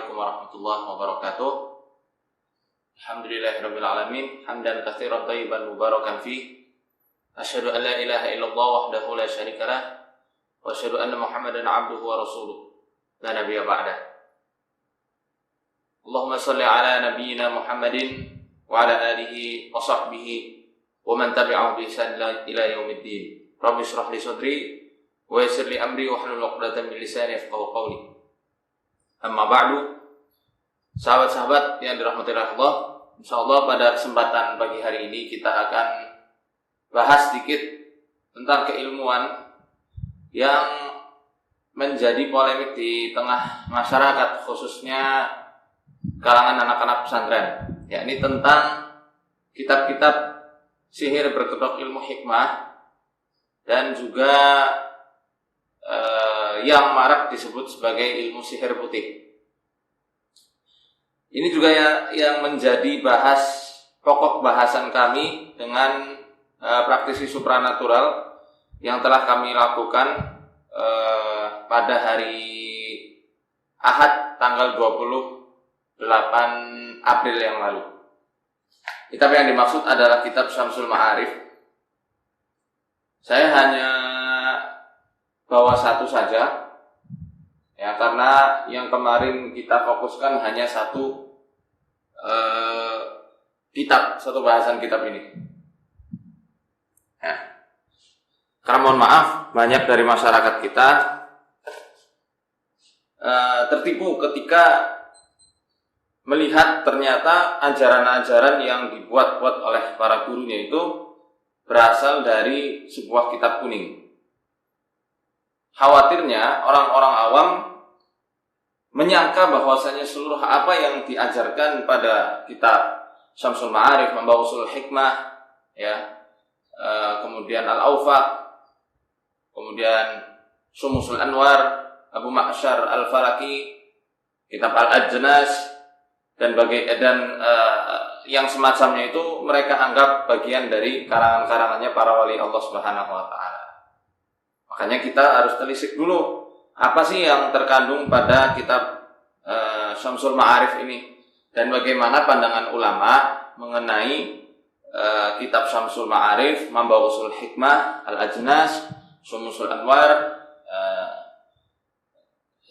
Assalamualaikum warahmatullahi wabarakatuh. Alhamdulillahirabbil alamin, hamdan katsiran thayyiban mubarakan fi. Asyhadu an la ilaha illallah wahdahu la syarikalah wa asyhadu anna Muhammadan abduhu wa rasuluh. La nabiyya ba'da. Allahumma shalli ala nabiyyina Muhammadin wa ala alihi wa sahbihi wa man tabi'ahu bi ihsan ila yaumiddin. Rabbi shrah li sadri wa yassir li amri wa hlul 'uqdatam min lisani yafqahu qawli. Amma ba'du. Sahabat-sahabat yang dirahmati Allah, insyaallah pada kesempatan pagi hari ini kita akan bahas sedikit tentang keilmuan yang menjadi polemik di tengah masyarakat, khususnya kalangan anak-anak pesantren, yakni tentang kitab-kitab sihir berkedok ilmu hikmah dan juga yang marak disebut sebagai ilmu sihir putih. Ini juga yang menjadi pokok bahasan kami dengan praktisi supranatural yang telah kami lakukan pada hari Ahad tanggal 28 April yang lalu. Kitab yang dimaksud adalah kitab Syamsul Ma'arif. Saya hanya bawa satu saja, ya, karena yang kemarin kita fokuskan hanya satu bahasan kitab ini. Ya. Karena mohon maaf, banyak dari masyarakat kita tertipu ketika melihat ternyata ajaran-ajaran yang dibuat-buat oleh para gurunya itu berasal dari sebuah kitab kuning. Khawatirnya orang-orang awam menyangka bahwasanya seluruh apa yang diajarkan pada kitab Syamsul Ma'arif, Membawa Ushul Hikmah, ya, kemudian Al-Awfaq, kemudian Syumusul Anwar, Abu Ma'syar Al-Falaki, kitab Al-Ajnas, dan yang semacamnya itu mereka anggap bagian dari karangan-karangannya para wali Allah Subhanahu wa taala. Makanya kita harus telisik dulu apa sih yang terkandung pada kitab Syamsul Ma'arif ini dan bagaimana pandangan ulama mengenai kitab Syamsul Ma'arif, Membawa Ushul Hikmah, Al-Ajnas, Syumusul Anwar,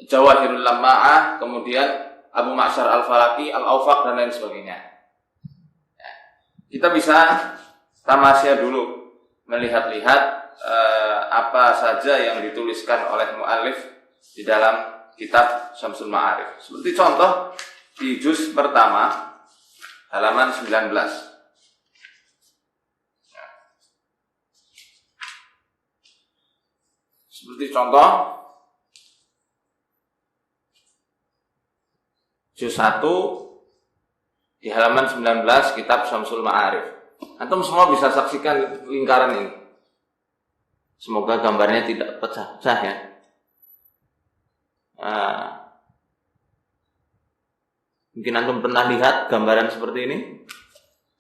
Jawahirul Lamma'ah, kemudian Abu Ma'syar Al-Falaki, Al-Awfaq, dan lain sebagainya. Ya, kita bisa tamasya dulu, melihat-lihat apa saja yang dituliskan oleh mu'allif di dalam kitab Syamsul Ma'arif. Seperti contoh di juz pertama halaman 19. Ya. Seperti contoh juz 1 di halaman 19 kitab Syamsul Ma'arif. Antum semua bisa saksikan lingkaran ini. Semoga gambarnya tidak pecah-pecah, ya. Mungkin antum pernah lihat gambaran seperti ini.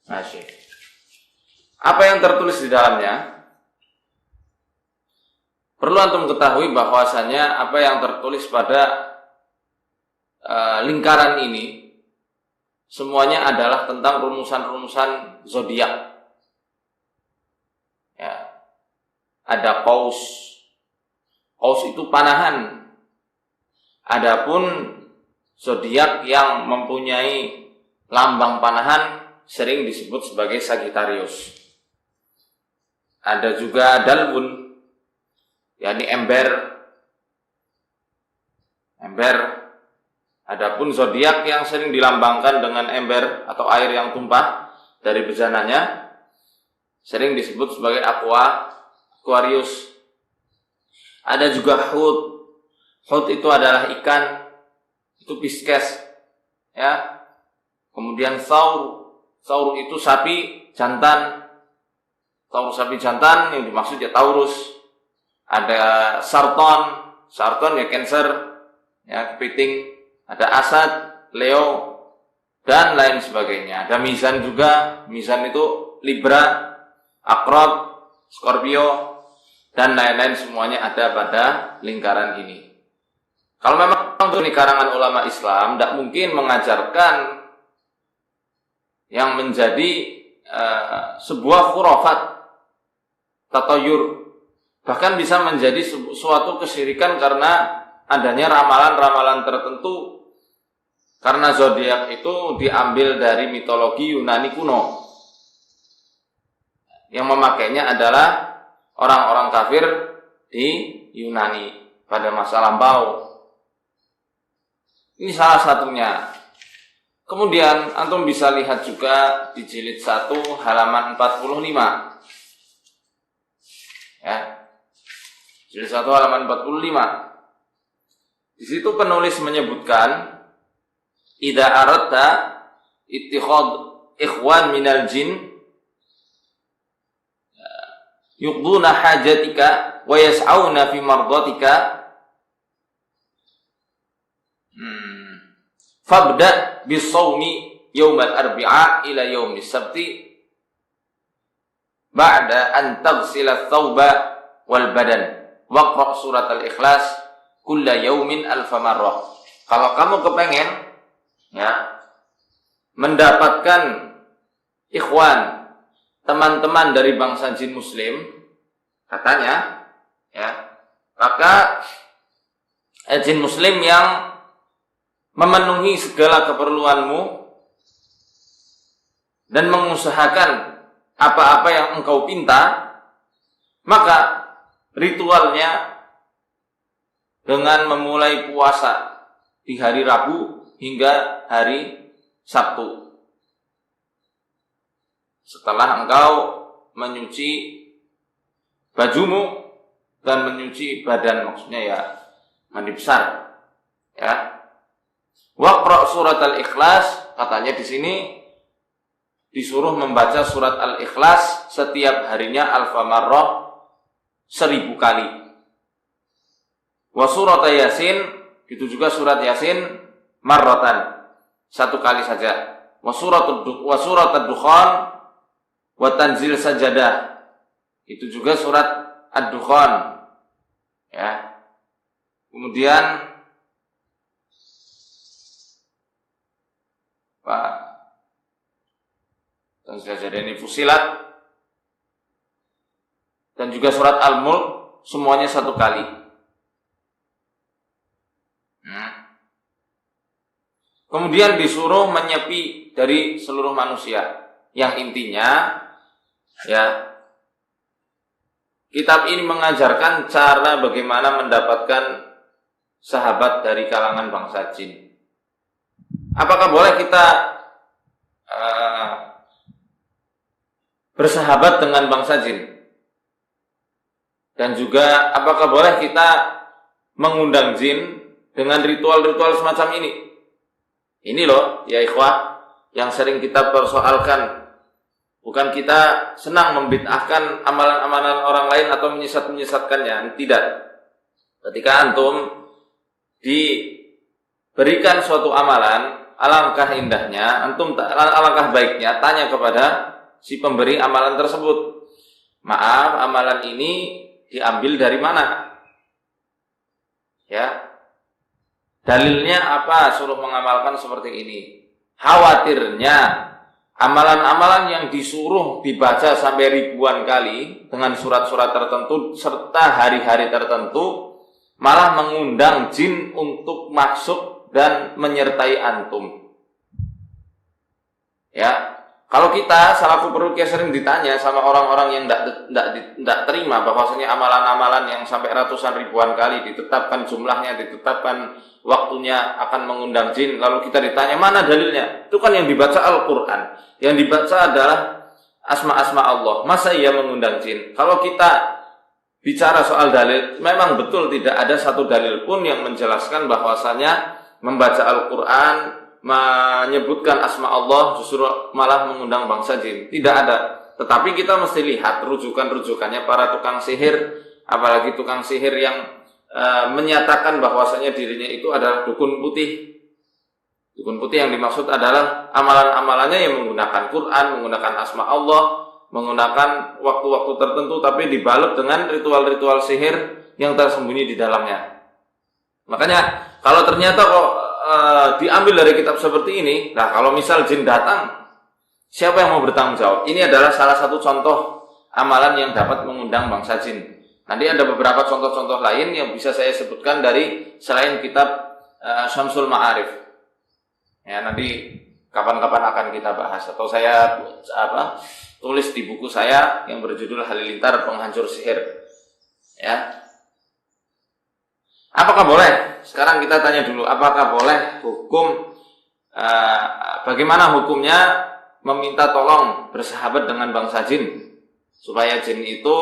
Masih. Apa yang tertulis di dalamnya? Perlu antum ketahui bahwasanya apa yang tertulis pada lingkaran ini semuanya adalah tentang rumusan-rumusan zodiak. Ya. Ada qaus. Qaus itu panahan. Adapun zodiak yang mempunyai lambang panahan sering disebut sebagai Sagittarius. Ada juga dalbun, yakni ember. Adapun zodiak yang sering dilambangkan dengan ember atau air yang tumpah dari bejananya sering disebut sebagai Aquarius. Ada juga Hut. Hut itu adalah ikan, itu Pisces, ya. Kemudian Thaur itu sapi jantan. Thaur sapi jantan yang dimaksud ya Taurus. Ada Sarton ya Cancer, ya kepiting. Ada Asad, Leo, dan lain sebagainya. Ada Mizan juga. Mizan itu Libra, Akrab, Scorpio, dan lain-lain, semuanya ada pada lingkaran ini. Kalau memang ini karangan ulama Islam, tidak mungkin mengajarkan yang menjadi sebuah khurafat, tatayur, bahkan bisa menjadi suatu kesyirikan karena adanya ramalan-ramalan tertentu. Karena zodiak itu diambil dari mitologi Yunani kuno. Yang memakainya adalah orang-orang kafir di Yunani pada masa lampau. Ini salah satunya. Kemudian antum bisa lihat juga di jilid 1 halaman 45. Ya. Jilid 1 halaman 45. Di situ penulis menyebutkan idza aradta ittikhad ikhwan minal jin yuqduna hajatika wa yas'auna fi mardatika fabda bis-shaumi yaumal arbi'a ila yaumis sabti ba'da an taghsila ath-thawba wal badan waqra' surat al-ikhlas kulla yaumin alfa marrah. Kalau kamu kepengen ya mendapatkan ikhwan, teman-teman dari bangsa jin muslim, katanya ya, maka jin muslim yang memenuhi segala keperluanmu dan mengusahakan apa-apa yang engkau pinta, maka ritualnya dengan memulai puasa di hari Rabu hingga hari Sabtu. Setelah engkau menyuci bajumu dan menyuci badan, maksudnya ya mandi besar, ya. Waqra' surat al-ikhlas, katanya di sini disuruh membaca surat al-ikhlas setiap harinya alfa marrah 1000 kali. Wa surat yasin, itu juga surat yasin marratan, 1 kali saja. Wa surat ad-dukhan wa tanzil sajadah, itu juga surat ad-dukhan, ya. Kemudian dan sajadah ini Fusilat dan juga surat Al-Mulk, semuanya 1 kali. Kemudian disuruh menyepi dari seluruh manusia, yang intinya ya, kitab ini mengajarkan cara bagaimana mendapatkan sahabat dari kalangan bangsa jin. Apakah boleh kita bersahabat dengan bangsa jin? Dan juga apakah boleh kita mengundang jin dengan ritual-ritual semacam ini? Ini loh ya ikhwah yang sering kita persoalkan. Bukan kita senang membid'ahkan amalan-amalan orang lain atau menyesat-menyesatkannya, tidak. Ketika antum diberikan suatu amalan, alangkah indahnya, alangkah baiknya tanya kepada si pemberi amalan tersebut. Maaf, amalan ini diambil dari mana? Ya. Dalilnya apa suruh mengamalkan seperti ini? Khawatirnya amalan-amalan yang disuruh dibaca sampai ribuan kali dengan surat-surat tertentu serta hari-hari tertentu malah mengundang jin untuk masuk dan menyertai antum. Ya, kalau kita salafu peruqyah sering ditanya sama orang-orang yang tidak terima bahwasanya amalan-amalan yang sampai ratusan ribuan kali ditetapkan jumlahnya, ditetapkan waktunya akan mengundang jin, lalu kita ditanya mana dalilnya? Itu kan yang dibaca Al-Quran, yang dibaca adalah asma-asma Allah. Masa ia mengundang jin? Kalau kita bicara soal dalil, memang betul tidak ada satu dalil pun yang menjelaskan bahwasanya membaca Al-Quran, menyebutkan asma Allah justru malah mengundang bangsa jin. Tidak ada. Tetapi kita mesti lihat rujukan-rujukannya para tukang sihir, apalagi tukang sihir yang menyatakan bahwasanya dirinya itu adalah dukun putih. Dukun putih yang dimaksud adalah amalan-amalannya yang menggunakan Quran, menggunakan asma Allah, menggunakan waktu-waktu tertentu, tapi dibalut dengan ritual-ritual sihir yang tersembunyi di dalamnya. Makanya Kalau ternyata kok diambil dari kitab seperti ini, nah kalau misal jin datang, siapa yang mau bertanggung jawab? Ini adalah salah satu contoh amalan yang dapat mengundang bangsa jin. Nanti ada beberapa contoh-contoh lain yang bisa saya sebutkan dari selain kitab Syamsul Ma'arif. Ya, nanti kapan-kapan akan kita bahas, atau saya tulis di buku saya yang berjudul Halilintar Penghancur Sihir. Ya. Apakah boleh? Sekarang kita tanya dulu, apakah boleh hukum bagaimana hukumnya meminta tolong bersahabat dengan bangsa jin supaya jin itu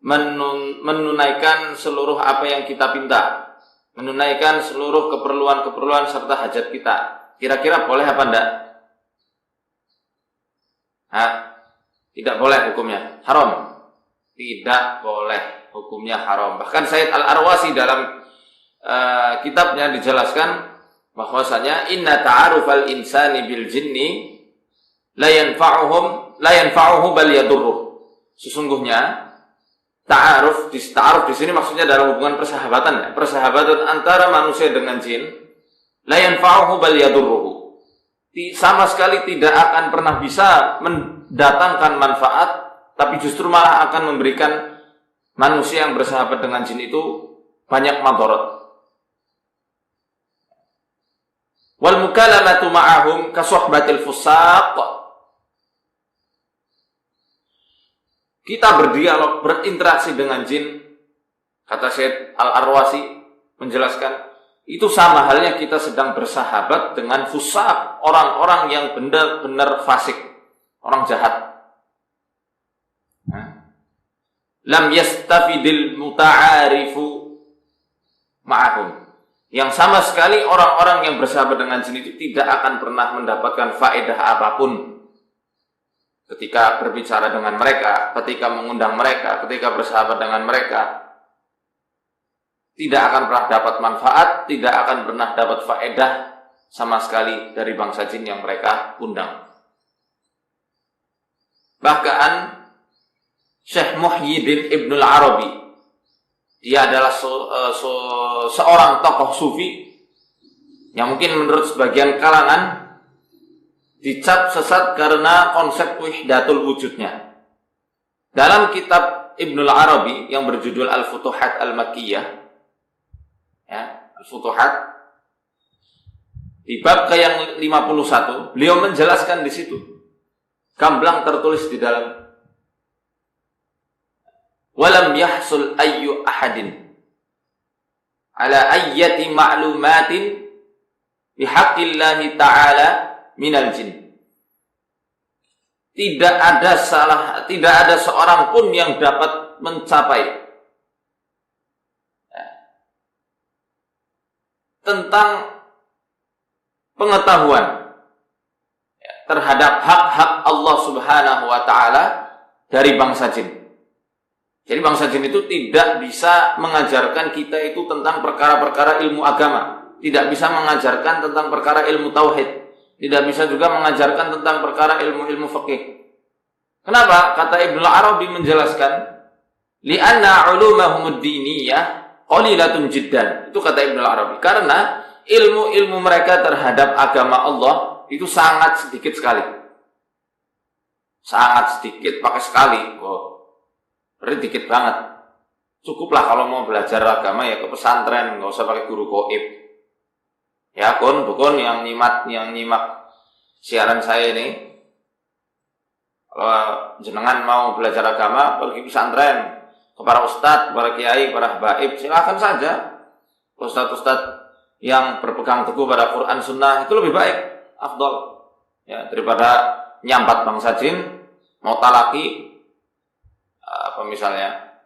menunaikan seluruh apa yang kita pinta, menunaikan seluruh keperluan-keperluan serta hajat kita. Kira-kira boleh apa enggak? Tidak boleh hukumnya, haram. Tidak boleh hukumnya haram. Bahkan Sayyid Al-Arwasi dalam kitabnya dijelaskan bahwasanya inna ta'arufal insani bil jinni la yanfa'uhu bal yadurruh. Sesungguhnya ta'aruf di sini maksudnya dalam hubungan persahabatan ya. Persahabatan antara manusia dengan jin la yanfa'uhu bal yadurruh. Sama sekali tidak akan pernah bisa mendatangkan manfaat, tapi justru malah akan memberikan manusia yang bersahabat dengan jin itu banyak madarat. Wal mukalamatu ma'ahum ka suhbatil fusaq. Kita berdialog, berinteraksi dengan jin, kata Syed Al-Arwasi menjelaskan, itu sama halnya kita sedang bersahabat dengan fusaq, orang-orang yang benar-benar fasik, orang jahat. Lam yastafidil muta'arifu ma'ahum. Yang sama sekali orang-orang yang bersahabat dengan jin itu tidak akan pernah mendapatkan faedah apapun ketika berbicara dengan mereka, ketika mengundang mereka, ketika bersahabat dengan mereka. Tidak akan pernah dapat manfaat, tidak akan pernah dapat faedah sama sekali dari bangsa jin yang mereka undang. Bahkan Syekh Muhyiddin Ibnul Arabi, dia adalah seorang tokoh sufi yang mungkin menurut sebagian kalangan dicap sesat karena konsep wahdatul wujudnya. Dalam kitab Ibnul Arabi yang berjudul Al-Futuhat Al-Makkiyah, ya, Al-Futuhat, di bab ke yang 51, beliau menjelaskan di situ, gamblang tertulis di dalam, walam yahsul ayyu ahadin ala ayyati ma'lumatin bihaqqillahi ta'ala minal jin. Tidak ada seorang pun yang dapat mencapai tentang pengetahuan terhadap hak-hak Allah Subhanahu wa ta'ala dari bangsa jin. Jadi bangsa jin itu tidak bisa mengajarkan kita itu tentang perkara-perkara ilmu agama, tidak bisa mengajarkan tentang perkara ilmu tauhid, tidak bisa juga mengajarkan tentang perkara ilmu-ilmu fikih. Kenapa? Kata Ibnu Arabi menjelaskan, li'anna ulumahum ad-diniyah qalilatun jiddan. Itu kata Ibnu Arabi, karena ilmu-ilmu mereka terhadap agama Allah itu sangat sedikit sekali. Sangat sedikit, pakai sekali. Berarti dikit banget. Cukuplah kalau mau belajar agama ya ke pesantren, nggak usah pakai guru gaib. Ya, dukun yang nyimak siaran saya ini. Kalau jenengan mau belajar agama, pergi pesantren, ke para ustadz, para kiai, para habaib, silakan saja. Ustadz-ustadz yang berpegang teguh pada Quran Sunnah itu lebih baik, afdol. Ya, daripada nyambat bangsa jin, mau talaki, misalnya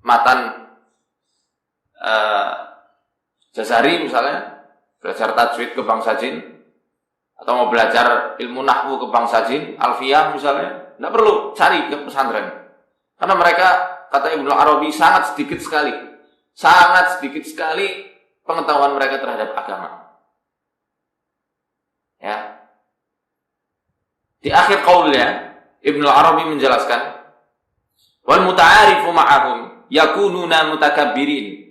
matan Jazari misalnya, belajar tajwid ke bangsa jin, atau mau belajar ilmu nahwu ke bangsa jin, alfiyah misalnya, tidak perlu cari ke pesantren, karena mereka, kata Ibnu Arabi, sangat sedikit sekali pengetahuan mereka terhadap agama. Ya. Di akhir qaulnya Ibnu Arabi menjelaskan, wal muta'arifu ma'ahum yakununa mutakabbirin.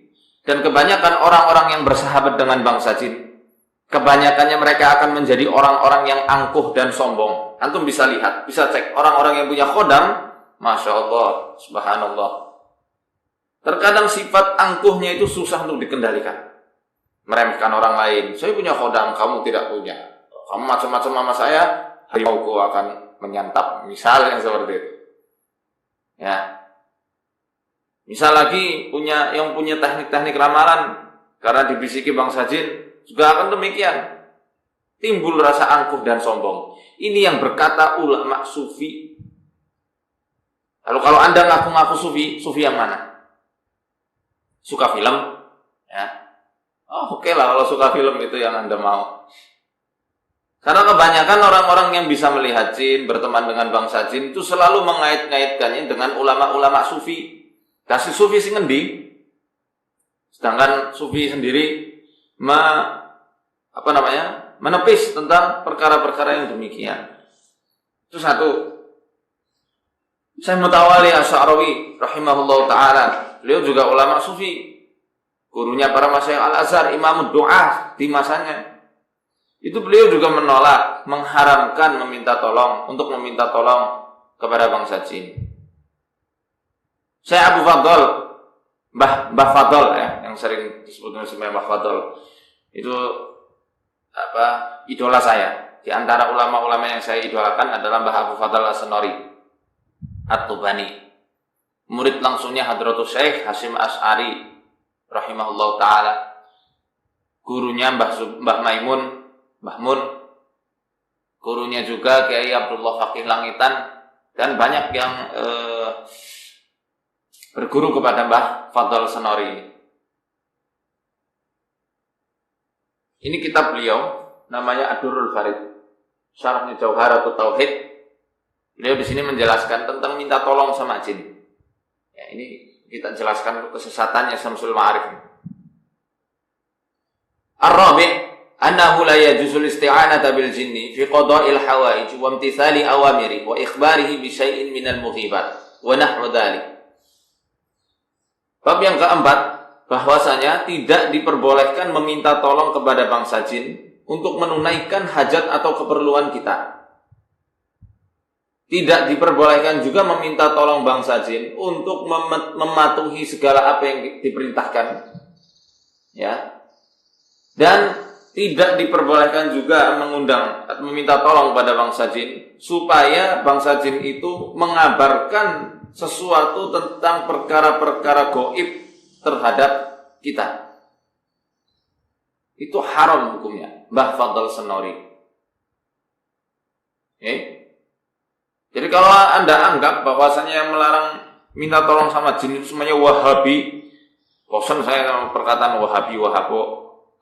Dan kebanyakan orang-orang yang bersahabat dengan bangsa jin, kebanyakannya mereka akan menjadi orang-orang yang angkuh dan sombong. Antum bisa lihat, bisa cek orang-orang yang punya khodam, Masya Allah, Subhanallah. Terkadang sifat angkuhnya itu susah untuk dikendalikan. Meremehkan orang lain. Saya punya khodam, kamu tidak punya. Kamu macam-macam sama saya, harimauku akan menyantap. Misalnya seperti itu. Ya. Misal lagi yang punya teknik-teknik ramalan karena dibisiki bangsa jin juga akan demikian. Timbul rasa angkuh dan sombong. Ini yang berkata ulama sufi. Lalu kalau Anda ngaku-ngaku sufi yang mana? Suka film? Ya. Oh, oke lah kalau suka film itu yang Anda mau. Karena kebanyakan orang-orang yang bisa melihat jin, berteman dengan bangsa jin itu selalu mengait-ngaitkannya dengan ulama-ulama sufi. Kasih sufi sing ngendi? Sedangkan sufi sendiri menepis tentang perkara-perkara yang demikian. Itu satu. Syekh Mutawalli Asy'arawi rahimahullah taala, beliau juga ulama sufi. Gurunya para masyayikh Al-Azhar, Imam Du'ah di masanya. Itu beliau juga menolak, mengharamkan meminta tolong kepada bangsa jin. Saya Abu Fadl, Mbah Fadl ya, yang sering disebut dengan Mbah Fadl. Itu idola saya. Di antara ulama-ulama yang saya idolakan adalah Mbah Abu Fadl As-Sanori At-Tubani. Murid langsungnya Hadratus Syekh Hasyim Asy'ari rahimahullah taala. Gurunya Mbah Mun. Gurunya juga Kiai Abdullah Faqih Langitan dan banyak yang berguru kepada Mbah Fadl Sanori ini. Ini kitab beliau namanya Ad-Durrul Farid, Syarahnya Jauharatut Tauhid. Beliau di sini menjelaskan tentang minta tolong sama jin. Ya, ini kita jelaskan kesesatannya Syamsul Ma'arif. Ar-Rabi' annahu la yajuzu isti'anata bil jinni fi qada'il hawaij wa imtithali awamiri wa ikhbarihi bi syai'in minal mughibat wa nahwu dzalik. Bab yang keempat, bahwasanya tidak diperbolehkan meminta tolong kepada bangsa jin untuk menunaikan hajat atau keperluan kita. Tidak diperbolehkan juga meminta tolong bangsa jin untuk mematuhi segala apa yang diperintahkan. Ya. Dan tidak diperbolehkan juga meminta tolong kepada bangsa jin supaya bangsa jin itu mengabarkan sesuatu tentang perkara-perkara gaib terhadap kita. Itu haram hukumnya. Mbah Fadl Sanori. Jadi kalau Anda anggap bahwasanya yang melarang minta tolong sama jin itu semuanya Wahabi, bosan saya sama perkataan Wahabi, Wahabo.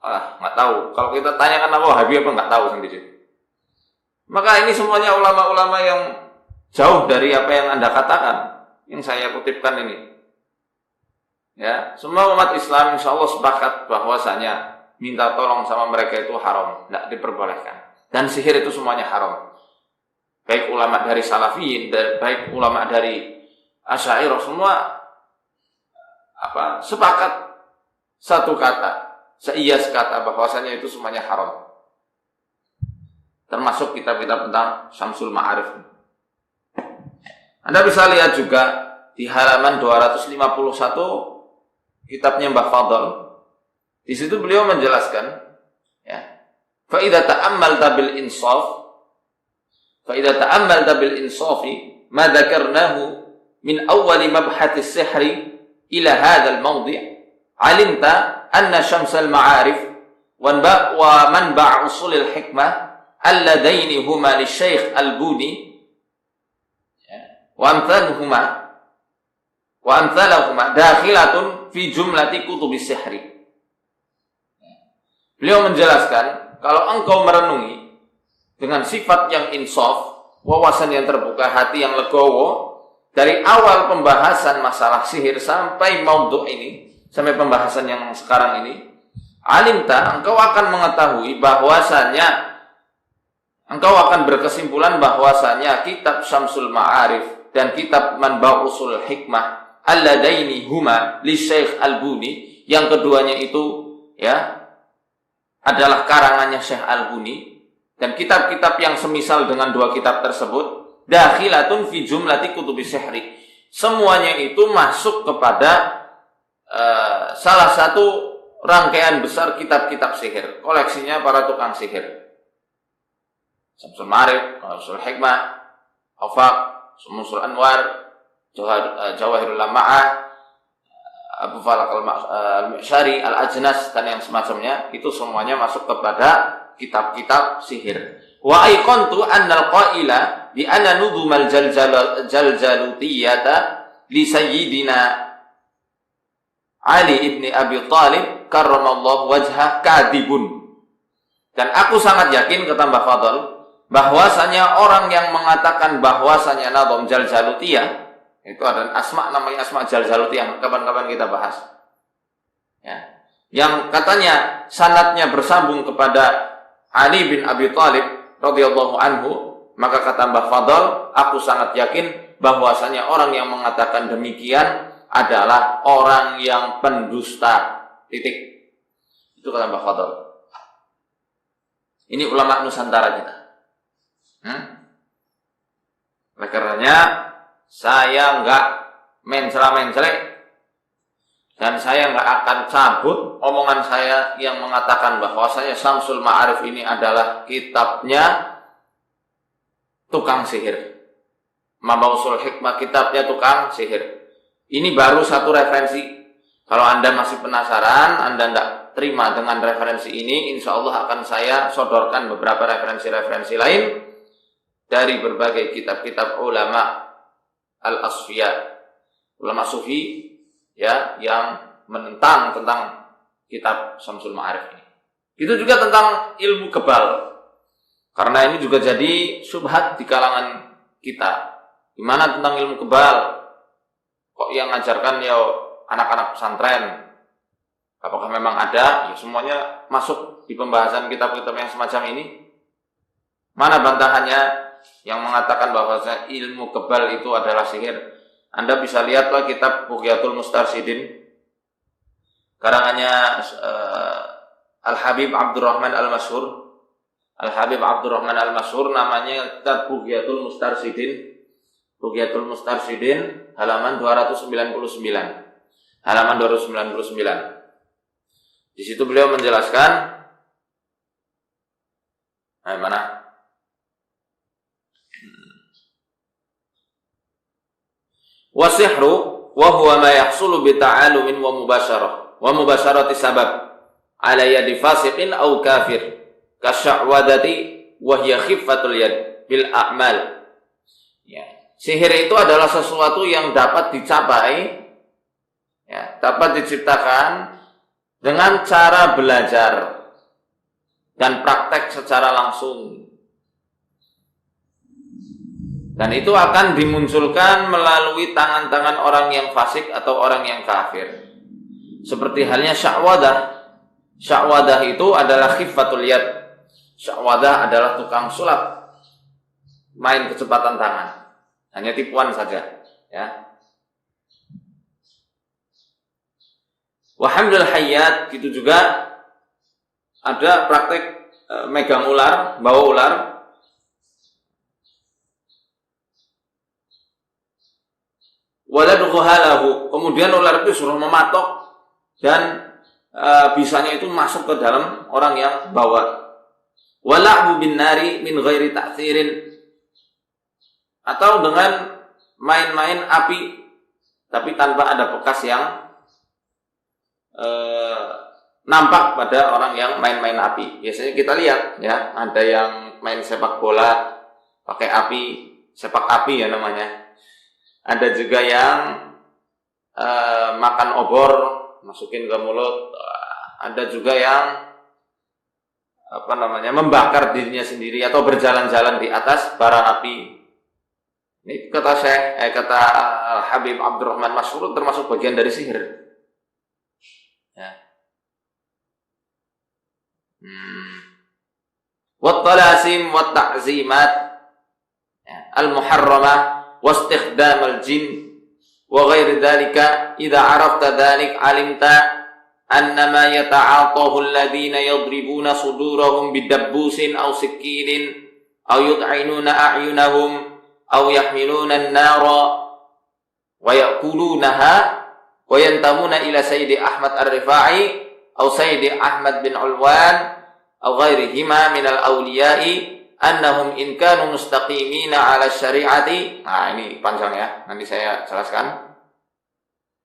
Nggak tahu. Kalau kita tanyakan apa Wahabi apa nggak tahu sendiri. Maka ini semuanya ulama-ulama yang jauh dari apa yang Anda katakan, yang saya kutipkan ini. Ya, semua umat Islam insyaallah sepakat bahwasanya minta tolong sama mereka itu haram, tidak diperbolehkan. Dan sihir itu semuanya haram. Baik ulama dari Salafiyin, baik ulama dari Asy'ariyah, semua sepakat satu kata, seias kata bahwasanya itu semuanya haram. Termasuk kitab-kitab tentang Syamsul Ma'arif. Anda bisa lihat juga di halaman 251 kitabnya Mbah Fadl. Di situ beliau menjelaskan, ya, fa idza ta'ammalta bil insafi ma dzakarnahu min awwal mabhath as-sihri ila hadha al-mawdi' alimta anna syamsal ma'arif wa manba' usul al-hikmah alladaini huma li Syekh Al-Buni wa amthalahuma dakhilatun fi jumlati kutubis sihri. Beliau menjelaskan, kalau engkau merenungi dengan sifat yang insaf, wawasan yang terbuka, hati yang legowo, dari awal pembahasan masalah sihir sampai maudhu' ini, sampai pembahasan yang sekarang ini, alimta, engkau akan mengetahui bahwasanya, engkau akan berkesimpulan bahwasanya kitab Syamsul Ma'arif dan kitab Manba' Usul Hikmah alladaini huma li Syekh Al-Buni, yang keduanya itu ya adalah karangannya Syekh Al-Buni, dan kitab-kitab yang semisal dengan dua kitab tersebut dakhilatun fi jumlati kutubi sihri, semuanya itu masuk kepada salah satu rangkaian besar kitab-kitab sihir, koleksinya para tukang sihir. Syamsul Ma'arif, Ushul Hikmah, Hafaq, Syamsul Anwar, Jawahirul Lama'ah, Abu Falak Al-Mi'syari, Al-Ajnas, dan yang semacamnya, itu semuanya masuk kepada kitab-kitab sihir. Wa aiqantu annal qaila bi anna nudhumal jaljalutiyata li sayyidina Ali ibni Abi Thalib karramallahu wajhah kadibun. Dan aku sangat yakin, kata Mbah Fadl, bahwasanya orang yang mengatakan bahwasanya nadham jaljalutiyah itu ada asma, namanya asma jaljalutiyah, kapan-kapan kita bahas. Ya. Yang katanya sanadnya bersambung kepada Ali bin Abi Thalib radhiyallahu anhu, maka kata Mbah Fadl, aku sangat yakin bahwasanya orang yang mengatakan demikian adalah orang yang pendusta. Titik. Itu kata Mbah Fadl. Ini ulama Nusantara kita. Oleh karenanya saya enggak mencela-mencela, dan saya enggak akan cabut omongan saya yang mengatakan bahwasanya Syamsul Ma'arif ini adalah kitabnya tukang sihir. Mabausul Hikmah kitabnya tukang sihir. Ini baru satu referensi. Kalau Anda masih penasaran, Anda enggak terima dengan referensi ini, insya Allah akan saya sodorkan beberapa referensi-referensi lain dari berbagai kitab-kitab ulama al-asfiya, ulama sufi ya, yang menentang tentang kitab Syamsul Ma'arif ini. Itu juga tentang ilmu kebal, karena ini juga jadi syubhat di kalangan kita. Gimana tentang ilmu kebal? Kok yang ngajarkan ya anak-anak pesantren? Apakah memang ada? Ya semuanya masuk di pembahasan kitab-kitab yang semacam ini. Mana bantahannya yang mengatakan bahwa ilmu kebal itu adalah sihir? Anda bisa lihatlah kitab Bughyatul Mustarsyidin, karangannya Al-Habib Abdurrahman Al-Masyhur. Al-Habib Abdurrahman Al-Masyhur, namanya kitab Bughyatul Mustarsyidin. Bughyatul Mustarsyidin halaman 299. Halaman 299. Di situ beliau menjelaskan, mana? Wasihru wa huwa ma yahsulu bi ta'alumin wa mubasharati sabab ala yadi fasiqin aw kafir kasya'wadati wa hiya khiffatul yad bil a'mal. Ya, sihir itu adalah sesuatu yang dapat dicapai, ya, dapat diciptakan dengan cara belajar dan praktek secara langsung. Dan itu akan dimunculkan melalui tangan-tangan orang yang fasik atau orang yang kafir. Seperti halnya sya'wadah. Sya'wadah itu adalah khiffatul yad. Sya'wadah adalah tukang sulap, main kecepatan tangan. Hanya tipuan saja, ya. Wahamdul hayyat, gitu juga ada praktek megang ular, bawa ular. Waladukhalahu, kemudian ular itu suruh mematok dan bisanya itu masuk ke dalam orang yang bawa. Wala'bu bin nari min ghairi ta'thirin, atau dengan main-main api tapi tanpa ada bekas yang nampak pada orang yang main-main api. Biasanya kita lihat ya, ada yang main sepak bola pakai api, sepak api ya namanya. Ada juga yang makan obor, masukin ke mulut. Ada juga yang membakar dirinya sendiri atau berjalan-jalan di atas bara api. Ini kata kata Habib Abdurrahman Masyhur termasuk bagian dari sihir. Ya. Wat talasim wat ta'zimat al-muharramah واستخدام الجن وغير ذلك إذا عرفت ذلك علمت annama yata'atahu alladhina yadribuna sudurahum bidabbusin aw sikinin aw yud'inuna a'yunahum aw yahmiluna an-nara wa ya'kulunaha wa yantamuna ila Sayyidi Ahmad Ar-Rifai aw Sayyidi Ahmad bin Ulwan aw ghairihima minal awliya'i annahum in kanu mustaqimina 'ala syari'ati. Nah, ini panjang ya, nanti saya jelaskan.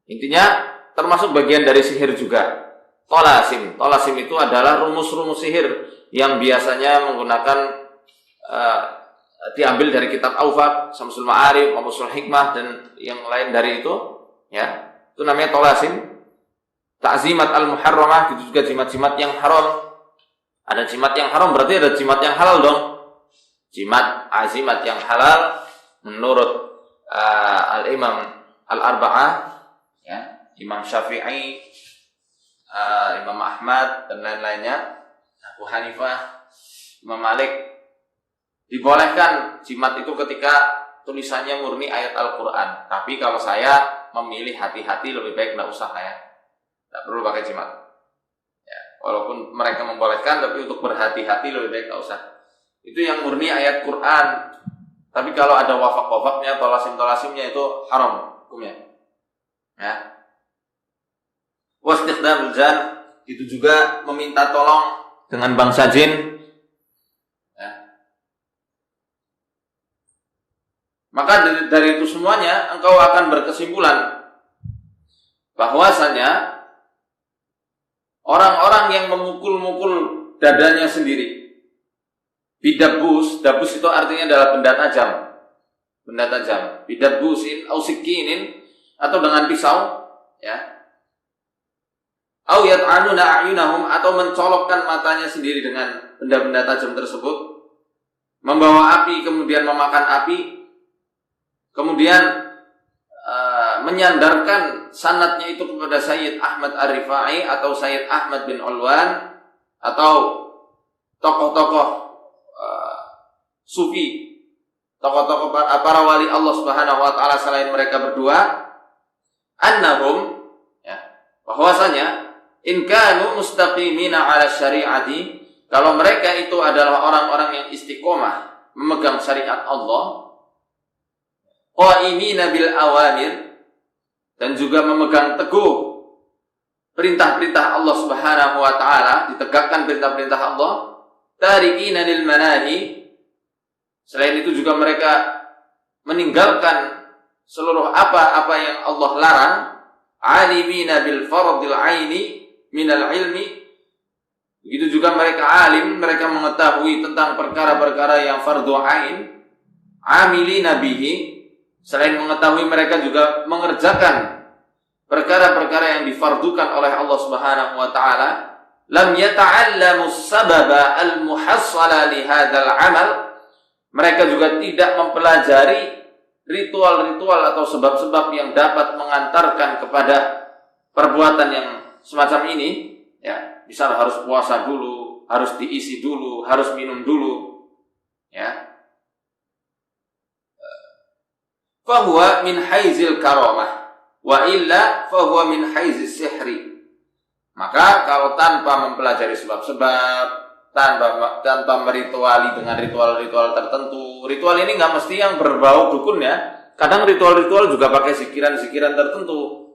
Intinya termasuk bagian dari sihir juga. Tolasim itu adalah rumus-rumus sihir yang biasanya menggunakan diambil dari kitab Awfaq, Syamsul Ma'arif, Usul Hikmah dan yang lain dari itu, ya. Itu namanya tolasim. Ta'zimat al-muharramah, itu juga jimat-jimat yang haram. Ada jimat yang haram berarti ada jimat yang halal dong. Jimat azimat yang halal menurut al-Imam al-Arba'ah, ya, Imam Syafi'i, Imam Ahmad dan lain-lainnya, Abu Hanifah, Imam Malik, dibolehkan jimat itu ketika tulisannya murni ayat Al-Quran. Tapi kalau saya memilih hati-hati, lebih baik tidak usah ya, tidak perlu pakai jimat ya. Walaupun mereka membolehkan, tapi untuk berhati-hati lebih baik tidak usah. Itu yang murni ayat Quran. Tapi kalau ada wafak-wafaknya, tolasim-tolasimnya, itu haram hukumnya ya. Wastikhdamul jan, itu juga meminta tolong dengan bangsa jin ya. Maka dari itu semuanya engkau akan berkesimpulan bahwasanya orang-orang yang memukul-mukul dadanya sendiri, bidabus, dabus itu artinya adalah benda tajam, bidabusin au sikinin, atau dengan pisau ya, au yat'anuna a'yunahum, atau mencolokkan matanya sendiri dengan benda-benda tajam tersebut, membawa api kemudian memakan api, kemudian menyandarkan sanadnya itu kepada Sayyid Ahmad Ar-Rifai atau Sayyid Ahmad bin Ulwan atau tokoh-tokoh sufi, tokoh-tokoh para wali Allah Subhanahu wa taala selain mereka berdua, annahum ya, bahwasanya in kanu mustaqimina 'ala syari'ati, kalau mereka itu adalah orang-orang yang istiqomah memegang syariat Allah, qaimina bil awamir, dan juga memegang teguh perintah-perintah Allah Subhanahu wa taala, ditegakkan perintah-perintah Allah, tarikina lil manahi, selain itu juga mereka meninggalkan seluruh apa-apa yang Allah larang, alimina bil fardil aini minal ilmi, begitu juga mereka alim, mereka mengetahui tentang perkara-perkara yang fardhu ain, amilina bihi, selain mengetahui mereka juga mengerjakan perkara-perkara yang difardukan oleh Allah Subhanahu wa taala. Lam yata'allamu sababa al-muhassala li hadzal amal, mereka juga tidak mempelajari ritual-ritual atau sebab-sebab yang dapat mengantarkan kepada perbuatan yang semacam ini ya. Misal harus puasa dulu, harus diisi dulu, harus minum dulu ya. Fahuwa min haizil karamah wa illa fahuwa min haizis sihri. Maka kalau tanpa mempelajari sebab-sebab, tanpa merituali dengan ritual-ritual tertentu, ritual ini nggak mesti yang berbau dukun ya. Kadang ritual-ritual juga pakai zikiran-zikiran tertentu.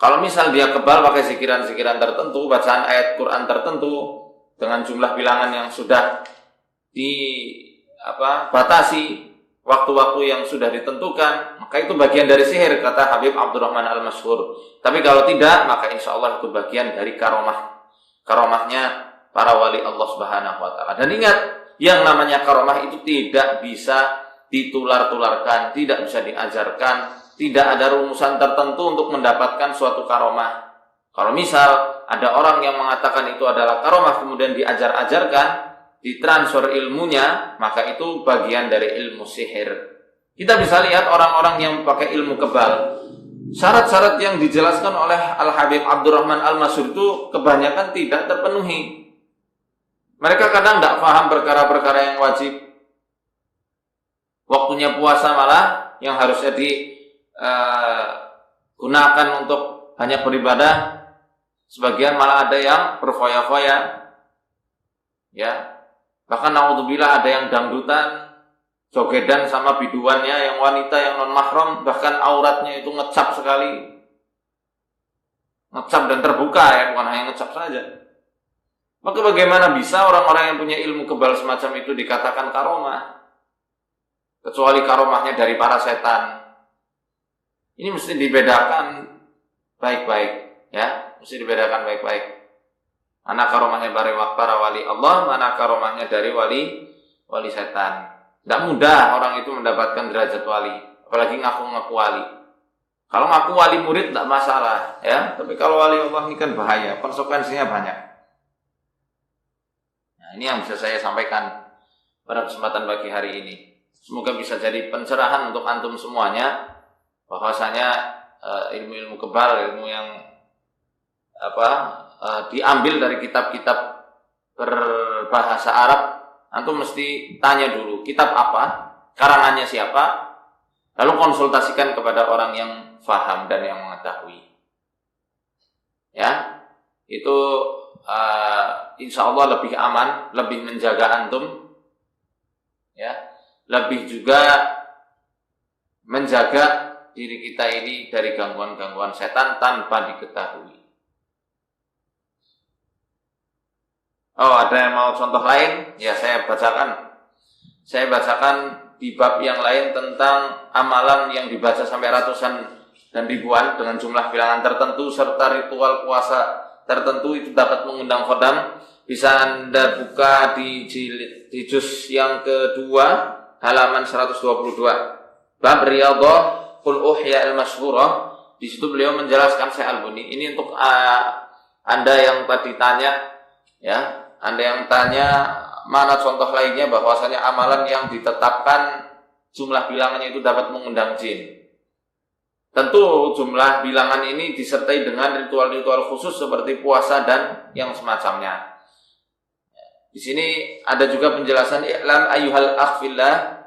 Kalau misal dia kebal pakai zikiran-zikiran tertentu, bacaan ayat Quran tertentu dengan jumlah bilangan yang sudah batasi, waktu-waktu yang sudah ditentukan, maka itu bagian dari sihir, kata Habib Abdurrahman Al-Masyhur. Tapi kalau tidak, maka insya Allah itu bagian dari karomahnya para wali Allah Subhanahu wa taala. Dan ingat, yang namanya karomah itu tidak bisa ditular-tularkan, tidak bisa diajarkan, tidak ada rumusan tertentu untuk mendapatkan suatu karomah. Kalau misal ada orang yang mengatakan itu adalah karomah kemudian diajar-ajarkan, ditransfer ilmunya, maka itu bagian dari ilmu sihir. Kita bisa lihat orang-orang yang pakai ilmu kebal, syarat-syarat yang dijelaskan oleh Al-Habib Abdurrahman Al-Masyhur itu kebanyakan tidak terpenuhi. Mereka kadang tidak paham perkara-perkara yang wajib. Waktunya puasa malah yang harusnya digunakan untuk hanya beribadah, Sebagian malah ada yang berfoya-foya. Ya. Bahkan naudzubillah ada yang dangdutan, jogedan sama biduannya yang wanita yang non mahram, bahkan auratnya itu ngecap sekali. Ngecap dan terbuka ya, bukan hanya ngecap saja. Maka bagaimana bisa orang-orang yang punya ilmu kebal semacam itu dikatakan karomah? Kecuali karomahnya dari para setan. Ini mesti dibedakan baik-baik, ya, mesti dibedakan baik-baik. Mana karomahnya dari para wali Allah, mana karomahnya dari wali setan. Tidak mudah orang itu mendapatkan derajat wali, apalagi ngaku-ngaku wali. Kalau ngaku wali murid tidak masalah, ya. Tapi kalau wali Allah ini kan bahaya, konsekuensinya banyak. Nah, ini yang bisa saya sampaikan pada kesempatan pagi hari ini. Semoga bisa jadi pencerahan untuk antum semuanya, bahwasanya ilmu-ilmu kebal, ilmu yang diambil dari kitab-kitab berbahasa Arab, antum mesti tanya dulu kitab apa, karangannya siapa, lalu konsultasikan kepada orang yang faham dan yang mengetahui. Ya, itu insya Allah lebih aman, lebih menjaga antum, ya, lebih juga menjaga diri kita ini dari gangguan-gangguan setan tanpa diketahui. Oh, ada yang mau contoh lain? Ya, saya bacakan. Saya bacakan di bab yang lain tentang amalan yang dibaca sampai ratusan dan ribuan dengan jumlah bilangan tertentu serta ritual puasa tertentu itu dapat mengundang khodam. Bisa Anda buka di juz yang kedua halaman 122. Bab Riyadhah Qul Uhya al-Masyhurah. Di situ beliau menjelaskan Syekh Albuni. Ini untuk Anda yang tadi tanya, ya, Anda yang tanya mana contoh lainnya bahwasanya amalan yang ditetapkan jumlah bilangannya itu dapat mengundang jin. Tentu jumlah bilangan ini disertai dengan ritual-ritual khusus seperti puasa dan yang semacamnya. Di sini ada juga penjelasan i'lam ayyuhal akhfillah.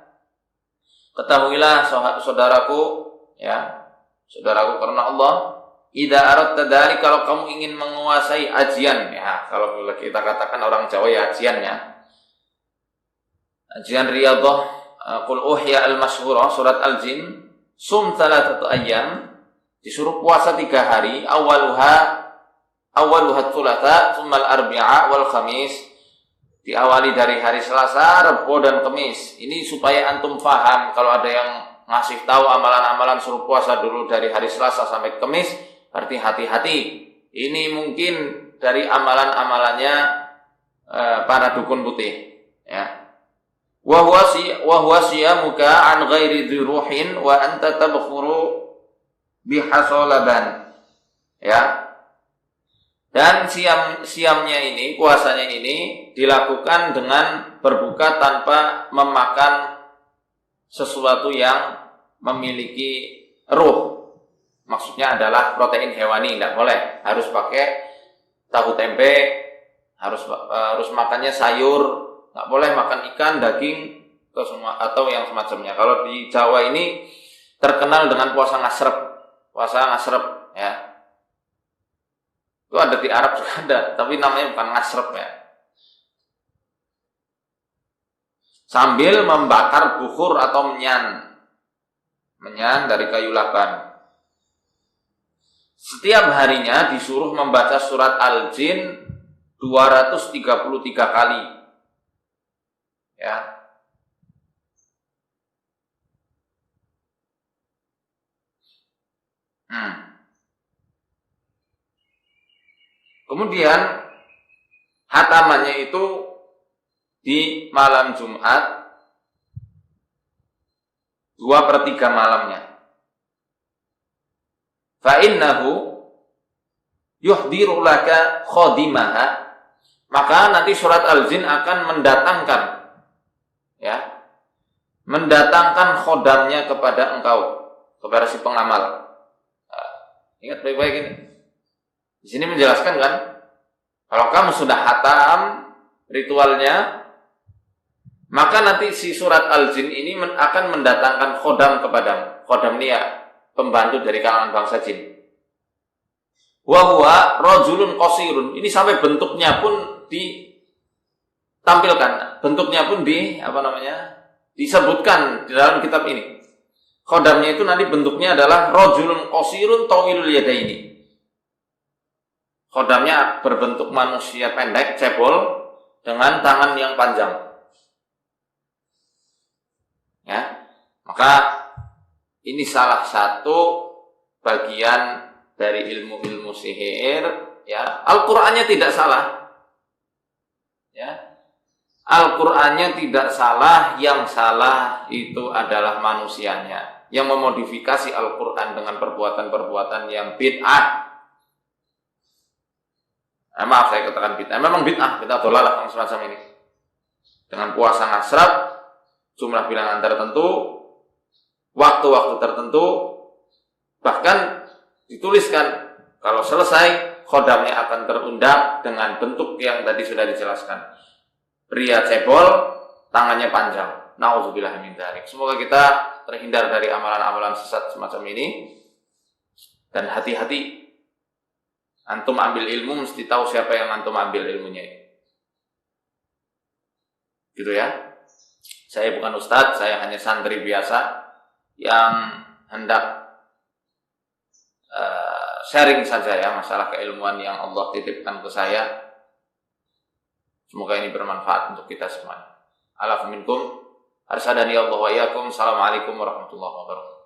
Ketahuilah saudaraku, ya, saudaraku karena Allah, idza aradta dzalik, kalau kamu ingin menguasai ajian, ya, kalau kita katakan orang Jawa ya ajian, ya. Ajian Riyadhah Qul Uhya al-Masyhurah surat Al-Jin, sum 3 ayyam, disuruh puasa 3 hari, awaluha tsulatsa, tsummal arbi'a wal khamis. Diawali dari hari Selasa, Rabu dan Kamis. Ini supaya antum paham. Kalau ada yang ngasih tahu amalan-amalan suruh puasa dulu dari hari Selasa sampai Kamis, berarti hati-hati. Ini mungkin dari amalan-amalannya para dukun putih, ya. Wa huwa siyamuka an ghairi dhiruhin wa anta tabkhuru bihasalaban, ya. Dan siamnya ini, puasanya ini dilakukan dengan berbuka tanpa memakan sesuatu yang memiliki ruh. Maksudnya adalah protein hewani, tidak boleh. Harus pakai tahu tempe, harus makannya sayur, nggak boleh makan ikan, daging, atau yang semacamnya. Kalau di Jawa ini terkenal dengan puasa ngasrep, ya. Itu ada di Arab juga ada, tapi namanya bukan ngasrep, ya. Sambil membakar bukhur atau menyan dari kayu laban. Setiap harinya disuruh membaca surat Al-Jin 233 kali. Ya. Kemudian hatamannya itu di malam Jumat 2/3 malamnya. Fa innahu yuhdiru laka khadimaha, maka nanti surat Al-Jin akan mendatangkan khodamnya kepada engkau, kepada si pengamal. Ingat baik-baik ini. Di sini menjelaskan kan, kalau kamu sudah hatam ritualnya, maka nanti si surat Al-Jin ini akan mendatangkan khodam kepadamu. Khodam ini ya pembantu dari kalangan bangsa jin. wa huwa rajulun qasirun. Ini sampai bentuknya pun ditampilkan, bentuknya pun disebutkan di dalam kitab ini. Khodamnya itu nanti bentuknya adalah rajulun qasirun tawilul yadaini. Khodamnya berbentuk manusia pendek, cebol, dengan tangan yang panjang. Ya, maka ini salah satu bagian dari ilmu-ilmu sihir. Ya, Al-Qur'annya tidak salah. Ya, Al-Qur'annya tidak salah. Yang salah itu adalah manusianya yang memodifikasi Al-Qur'an dengan perbuatan-perbuatan yang bid'ah. Maaf saya katakan bid'ah. Memang bid'ah dolalah yang semacam ini. Dengan puasa ngasrak, jumlah bilangan tertentu, waktu-waktu tertentu, bahkan dituliskan kalau selesai khodamnya akan terundang dengan bentuk yang tadi sudah dijelaskan. Pria cebol, tangannya panjang. Nauzubillah min dzalik. Semoga kita terhindar dari amalan-amalan sesat semacam ini. Dan hati-hati. Antum ambil ilmu mesti tahu siapa yang antum ambil ilmunya. Gitu ya. Saya bukan ustadz, saya hanya santri biasa yang hendak sharing saja ya masalah keilmuan yang Allah titipkan ke saya. Semoga ini bermanfaat untuk kita semuanya. Alafu minkum arsadani Allah wa iyyakum. Assalamualaikum warahmatullahi wabarakatuh.